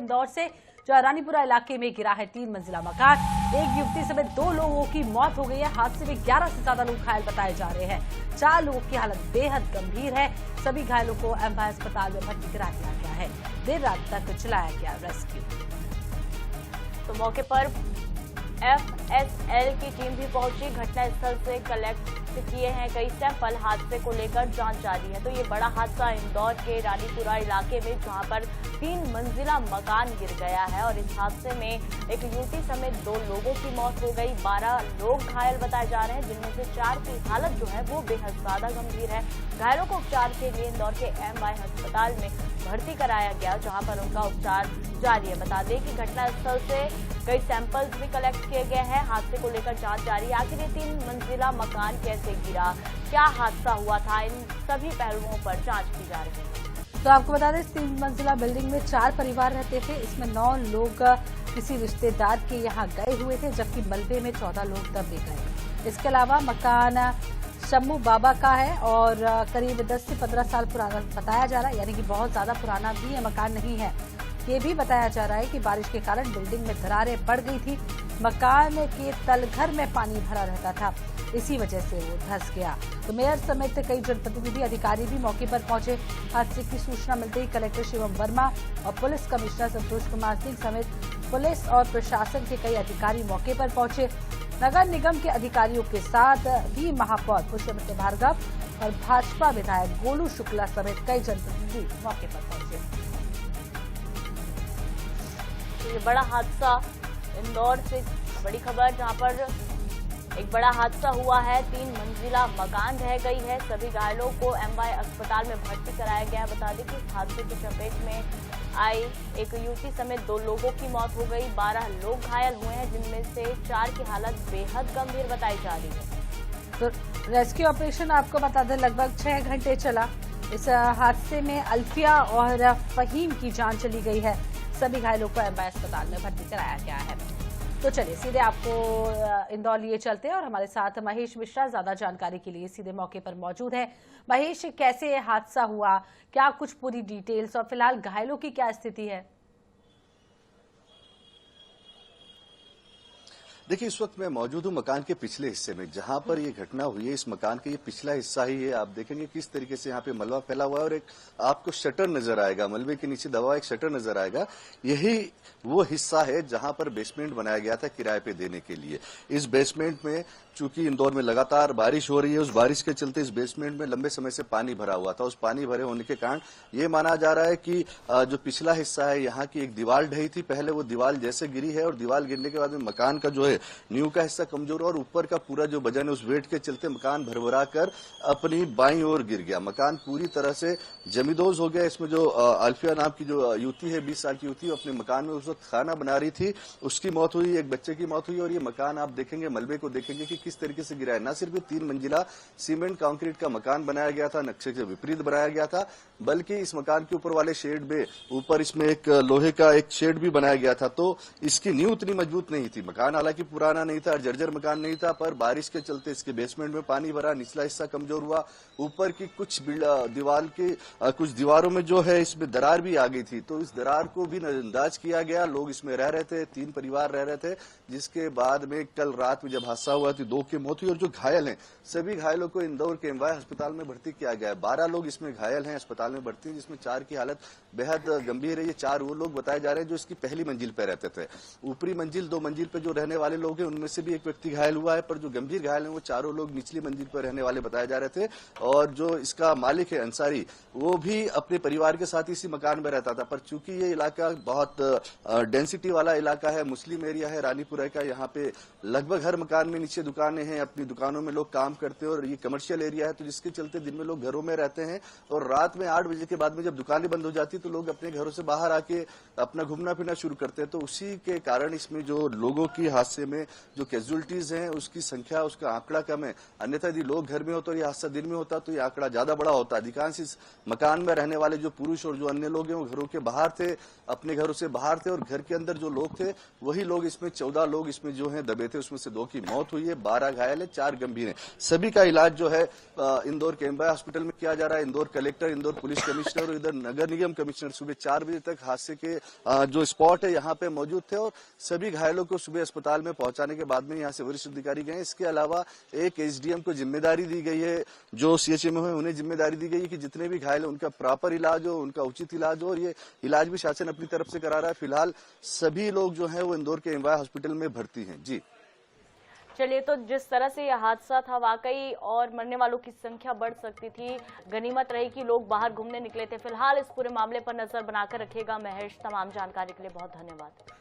इंदौर से, जहां रानीपुरा इलाके में गिरा है 3 मंजिला मकान। एक युवती समेत 2 लोगों की मौत हो गई है। हादसे में 11 से ज्यादा लोग घायल बताए जा रहे हैं। 4 लोगों की हालत बेहद गंभीर है। सभी घायलों को एमवाय अस्पताल में भर्ती करा दिया गया है। देर रात तक चलाया गया रेस्क्यू। तो मौके पर एफएसएल की टीम भी पहुंची, घटनास्थल से कलेक्ट किए हैं कई सैंपल। हादसे को लेकर जांच जारी है। तो ये बड़ा हादसा इंदौर के रानीपुरा इलाके में, जहां पर 3 मंजिला मकान गिर गया है और इस हादसे में एक युवती समेत 2 लोगों की मौत हो गई। 12 लोग घायल बताए जा रहे हैं, जिनमें से 4 की हालत जो है वो बेहद ज्यादा गंभीर है। घायलों को उपचार के लिए इंदौर के एमवाय अस्पताल में भर्ती कराया गया, जहां पर उनका उपचार जारी है। बता दें कि घटनास्थल से कई सैंपल्स भी कलेक्ट किए गए हैं। हादसे को लेकर जांच जारी है। आखिर ये 3 मंजिला मकान कैसे गिरा, क्या हादसा हुआ था, इन सभी पहलुओं पर जांच की जा रही है। तो आपको बता दें, 3 मंजिला बिल्डिंग में 4 परिवार रहते थे। इसमें 9 लोग किसी रिश्तेदार के यहाँ गए हुए थे, जबकि मलबे में 14 लोग दबे गए। इसके अलावा मकान शम्मू बाबा का है और करीब 10 से 15 साल पुराना बताया जा रहा है, यानी कि बहुत ज्यादा पुराना भी ये मकान नहीं है। ये भी बताया जा रहा है कि बारिश के कारण बिल्डिंग में दरारें पड़ गई थी। मकान के तलघर में पानी भरा रहता था, इसी वजह से वो धंस गया। तो मेयर समेत कई जनप्रतिनिधि अधिकारी भी मौके पर पहुंचे। हादसे की सूचना मिलते ही कलेक्टर शिवम वर्मा और पुलिस कमिश्नर संतोष कुमार सिंह समेत पुलिस और प्रशासन के कई अधिकारी मौके पर पहुंचे। नगर निगम के अधिकारियों के साथ भी महापौर पुष्पवती भार्गव और भाजपा विधायक गोलू शुक्ला समेत कई जनप्रतिनिधि मौके पर पहुंचे। ये बड़ा हादसा इंदौर से बड़ी खबर, जहां पर एक बड़ा हादसा हुआ है। 3 मंजिला मकान ढह गई है। सभी घायलों को एमवाय अस्पताल में भर्ती कराया गया है। बता दें कि इस हादसे की चपेट में आई एक युवती समेत 2 लोगों की मौत हो गई। 12 लोग घायल हुए हैं, जिनमें से 4 की हालत बेहद गंभीर बताई जा रही है। तो रेस्क्यू ऑपरेशन आपको बता दें लगभग 6 घंटे चला। इस हादसे में अल्फिया और फहीम की जान चली गई है। सभी घायलों को एमवाय अस्पताल में भर्ती कराया गया है। तो चलिए सीधे आपको इंदौर लिए चलते हैं और हमारे साथ महेश मिश्रा ज्यादा जानकारी के लिए सीधे मौके पर मौजूद है। महेश, कैसे ये हादसा हुआ, क्या कुछ पूरी डिटेल्स और फिलहाल घायलों की क्या स्थिति है? देखिए, इस वक्त मैं मौजूद हूँ मकान के पिछले हिस्से में, जहां पर ये घटना हुई है। इस मकान का ये पिछला हिस्सा ही है। आप देखेंगे किस तरीके से यहाँ पे मलबा फैला हुआ है और एक आपको शटर नजर आएगा, मलबे के नीचे दबा एक शटर नजर आएगा। यही वो हिस्सा है जहां पर बेसमेंट बनाया गया था किराए पे देने के लिए। इस बेसमेंट में चूंकि इंदौर में लगातार बारिश हो रही है, उस बारिश के चलते इस बेसमेंट में लंबे समय से पानी भरा हुआ था। उस पानी भरे होने के कारण ये माना जा रहा है कि जो पिछला हिस्सा है, यहाँ की एक दीवार ढही थी पहले, वो दीवार जैसे गिरी है और दीवार गिरने के बाद में मकान का जो है नींव का हिस्सा कमजोर और ऊपर का पूरा जो वजन है उस वेट के चलते मकान भरभरा कर अपनी बाईं ओर गिर गया। मकान पूरी तरह से जमींदोज हो गया। इसमें जो अल्फिया नाम की जो युवती है, 20 साल की युवती, अपने मकान में उस वक्त खाना बना रही थी, उसकी मौत हुई, एक बच्चे की मौत हुई। और ये मकान आप देखेंगे, मलबे को देखेंगे कि किस तरीके से गिरा है। न सिर्फ 3 मंजिला सीमेंट कंक्रीट का मकान बनाया गया था, नक्शे के विपरीत बनाया गया था, बल्कि इस मकान के ऊपर वाले शेड में ऊपर इसमें एक लोहे का एक शेड भी बनाया गया था। तो इसकी नींव उतनी मजबूत नहीं थी। मकान हालांकि पुराना नहीं था, जर्जर मकान नहीं था, पर बारिश के चलते इसके बेसमेंट में पानी भरा, निचला हिस्सा कमजोर हुआ। ऊपर की कुछ दीवार की कुछ दीवारों में जो है इसमें दरार भी आ गई थी, तो इस दरार को भी नजरअंदाज किया गया। लोग इसमें रह रहे थे, 3 परिवार रह रहे थे, जिसके बाद में कल रात में जब हादसा हुआ तो 2 की मौत हुई। और जो घायल हैं, सभी घायलों को इंदौर के एमवाय अस्पताल में भर्ती किया गया है। 12 लोग इसमें घायल हैं, अस्पताल में भर्ती, जिसमें 4 की हालत बेहद गंभीर है। ये 4 वो लोग बताए जा रहे हैं जो इसकी पहली मंजिल पर रहते थे। ऊपरी मंजिल 2 मंजिल पर जो रहने वाले लोग हैं, उनमें से भी एक व्यक्ति घायल हुआ है, पर जो गंभीर घायल हैं वो 4 लोग निचली मंजिल पर रहने वाले बताए जा रहे थे। और जो इसका मालिक है अंसारी, वो भी अपने परिवार के साथ इसी मकान में रहता था। पर चूंकि ये इलाका बहुत डेंसिटी वाला इलाका है, मुस्लिम एरिया है रानीपुरा का, यहाँ पे लगभग हर मकान में नीचे दुकानें हैं, अपनी दुकानों में लोग काम करते हैं और ये कमर्शियल एरिया है, तो जिसके चलते दिन में लोग घरों में रहते हैं और रात में 8 बजे के बाद में जब दुकानें बंद हो जाती तो लोग अपने घरों से बाहर आके अपना घूमना फिरना शुरू करते हैं। तो उसी के कारण इसमें जो लोगों की हादसे में जो कैजुअलिटीज हैं उसकी संख्या, उसका आंकड़ा कम है। अन्यथा यदि लोग घर में होते और ये हादसा दिन में होता तो ये आंकड़ा ज्यादा बड़ा होता। अधिकांश इस मकान में रहने वाले जो पुरुष और जो अन्य लोग हैं वो घरों के बाहर थे, अपने घरों से बाहर थे, और घर के अंदर जो लोग थे वही लोग, इसमें 14 लोग इसमें जो है दबे थे, उसमें से 2 की मौत हुई है। 12 घायल है, 4 गंभीर हैं। सभी का इलाज जो है इंदौर के एमवाय हॉस्पिटल में किया जा रहा है। Indore collector, Indore police commissioner और इधर नगर निगम कमिश्नर सुबह 4 बजे तक हादसे के जो स्पॉट है यहाँ पे मौजूद थे और सभी घायलों को सुबह अस्पताल में पहुंचाने के बाद में यहाँ से वरिष्ठ अधिकारी गए। इसके अलावा एक एसडीएम को जिम्मेदारी दी गई है, जो सीएचएमओ है उन्हें जिम्मेदारी दी गई है कि जितने भी घायल हैं उनका प्रॉपर इलाज हो, उनका उचित इलाज हो, और ये इलाज भी शासन अपनी तरफ से करा रहा है। फिलहाल सभी लोग जो है वो इंदौर के एमवाय हॉस्पिटल में भर्ती हैं। जी चलिए, तो जिस तरह से यह हादसा था वाकई और मरने वालों की संख्या बढ़ सकती थी। गनीमत रही कि लोग बाहर घूमने निकले थे। फिलहाल इस पूरे मामले पर नजर बनाकर रखिएगा महेश। तमाम जानकारी के लिए बहुत धन्यवाद।